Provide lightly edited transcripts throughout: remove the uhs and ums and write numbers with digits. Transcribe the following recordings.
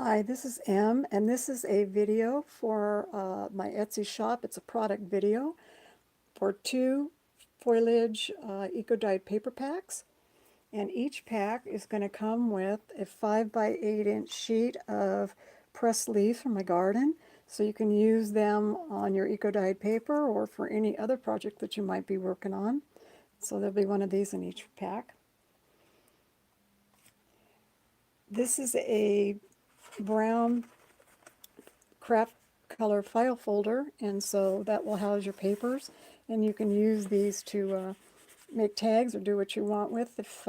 Hi, this is Em, and this is a video for my Etsy shop. It's a product video for two Foliage eco-dyed paper packs, and each pack is going to come with a 5 by 8 inch sheet of pressed leaves from my garden, so you can use them on your eco-dyed paper or for any other project that you might be working on. So there'll be one of these in each pack. This is a brown craft color file folder, and so that will house your papers, and you can use these to make tags or do what you want with if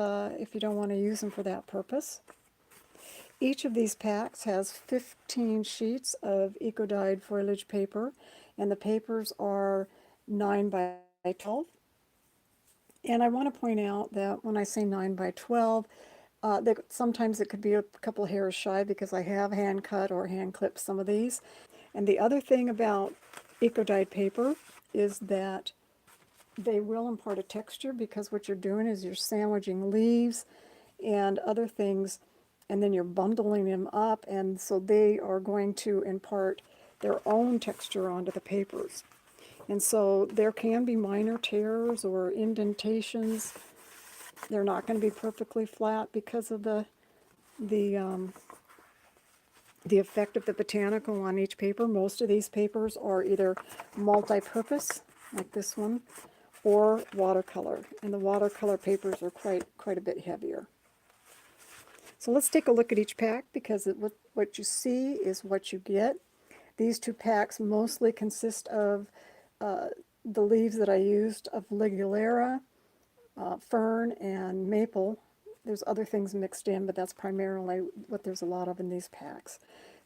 you don't want to use them for that purpose. Each of these packs has 15 sheets of eco-dyed foliage paper, and the papers are 9 by 12. And I want to point out that when I say 9 by 12, that sometimes it could be a couple hairs shy because I have hand cut or hand clipped some of these. And the other thing about eco-dyed paper is that they will impart a texture, because what you're doing is you're sandwiching leaves and other things, and then you're bundling them up, and so they are going to impart their own texture onto the papers. And so there can be minor tears or indentations. They're not going to be perfectly flat because of the effect of the botanical on each paper. Most of these papers are either multi-purpose, like this one, or watercolor, and the watercolor papers are quite a bit heavier. So let's take a look at each pack, because what you see is what you get. These two packs mostly consist of the leaves that I used of ligulera, fern, and maple. There's other things mixed in, but that's primarily what there's a lot of in these packs.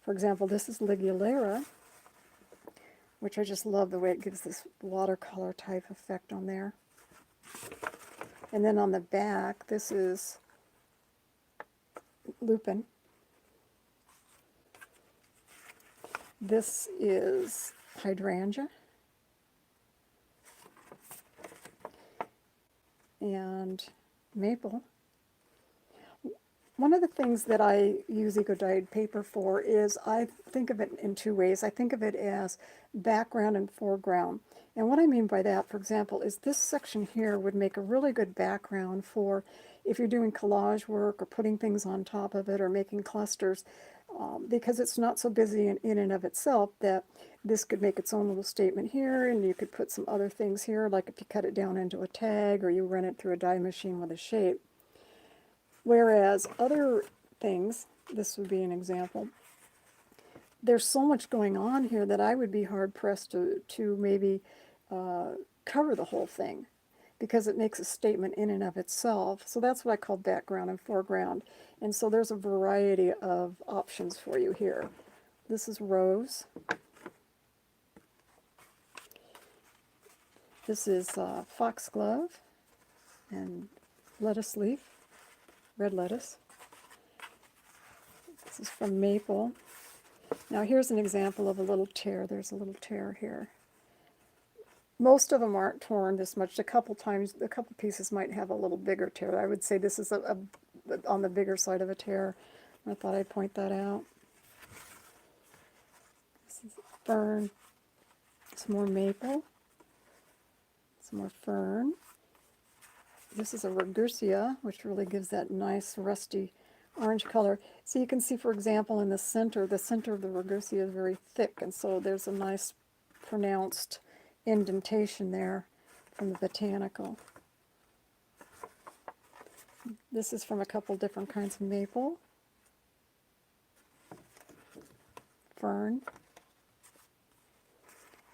For example, this is ligulera, which I just love the way it gives this watercolor type effect on there. And then on the back, this is lupin. This is hydrangea. And maple. One of the things that I use eco-dyed paper for is I think of it in two ways. I think of it as background and foreground. And what I mean by that, for example, is this section here would make a really good background for if you're doing collage work or putting things on top of it or making clusters, because it's not so busy in and of itself that this could make its own little statement here, and you could put some other things here, like if you cut it down into a tag or you run it through a die machine with a shape. Whereas other things, this would be an example, there's so much going on here that I would be hard-pressed to maybe cover the whole thing, because it makes a statement in and of itself. So that's what I call background and foreground. And so there's a variety of options for you here. This is rose. This is foxglove and lettuce leaf, red lettuce. This is from maple. Now here's an example of a little tear. There's a little tear here. Most of them aren't torn this much. A couple pieces might have a little bigger tear. I would say this is on the bigger side of a tear. I thought I'd point that out. This is fern. Some more maple. Some more fern. This is a regersia, which really gives that nice rusty orange color. So you can see, for example, in the center of the regersia is very thick, and so there's a nice pronounced indentation there from the botanical. This is from a couple different kinds of maple. Fern.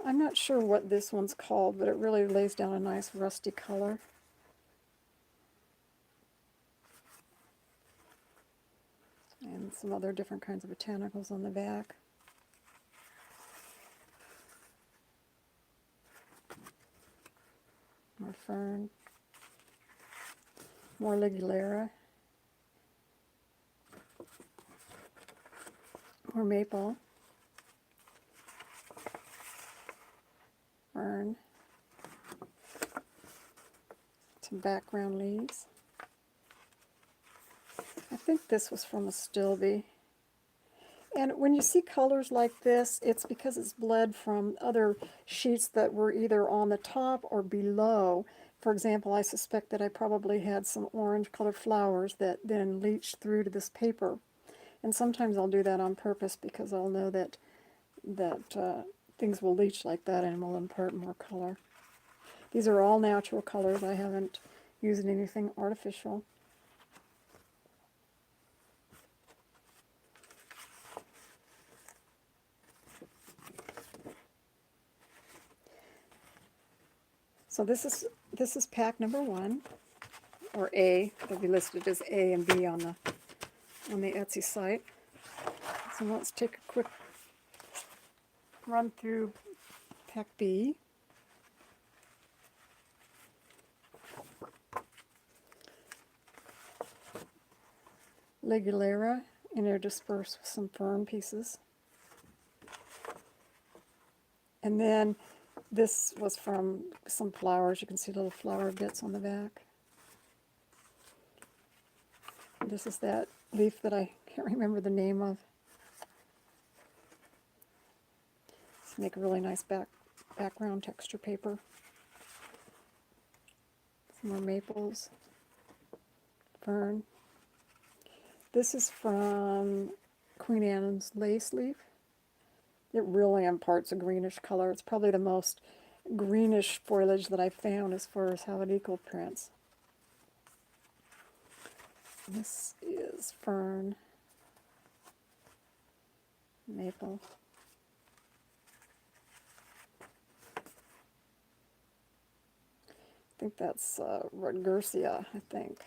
I'm not sure what this one's called, but it really lays down a nice rusty color. And some other different kinds of botanicals on the back. More fern. More ligulera. More maple. Fern. Some background leaves. I think this was from a stilby. And when you see colors like this, it's because it's bled from other sheets that were either on the top or below. For example, I suspect that I probably had some orange colored flowers that then leached through to this paper. And sometimes I'll do that on purpose because I'll know that things will leach like that and will impart more color. These are all natural colors. I haven't used anything artificial. So this is pack number 1, or A. They'll be listed as A and B on the Etsy site. So let's take a quick run through pack B. Ligulera interdispersed with some fern pieces. And then this was from some flowers. You can see little flower bits on the back. This is that leaf that I can't remember the name of. Let's make a really nice background texture paper. Some more maples. Fern. This is from Queen Anne's lace leaf. It really imparts a greenish color. It's probably the most greenish foliage that I've found as far as how it equal prints. This is fern, maple. I think that's Rodgersia, I think.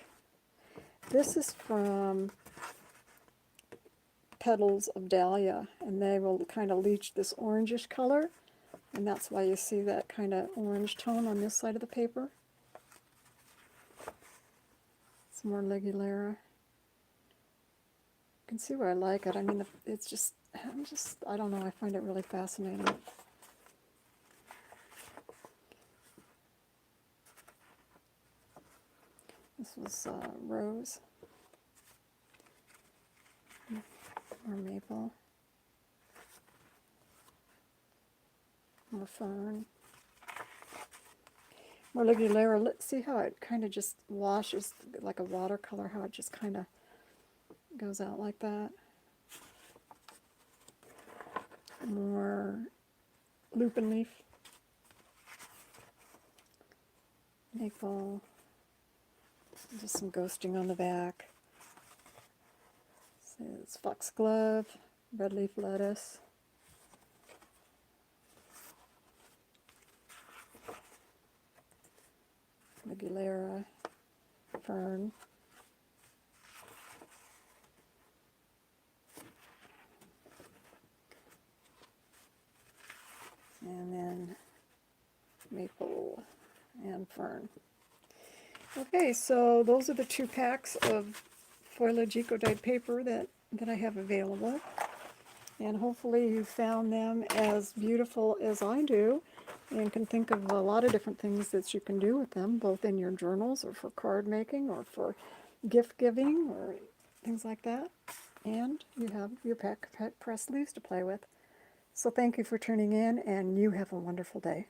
This is from Petals of Dahlia, and they will kind of leach this orangish color, and that's why you see that kind of orange tone on this side of the paper. Some more Ligulera. You can see why I like it. I mean, it's just, I don't know, I find it really fascinating. This was rose, more maple, more fern, more Ligulera. Let's see how it kind of just washes like a watercolor, how it just kind of goes out like that. More lupin leaf, maple. Just some ghosting on the back. So it's foxglove, red leaf lettuce. Ligulera, fern. And then maple and fern. Okay, so those are the 2 packs of Foliage Eco Dyed paper that I have available. And hopefully you found them as beautiful as I do and can think of a lot of different things that you can do with them, both in your journals or for card making or for gift giving or things like that. And you have your pack pressed leaves to play with. So thank you for tuning in, and you have a wonderful day.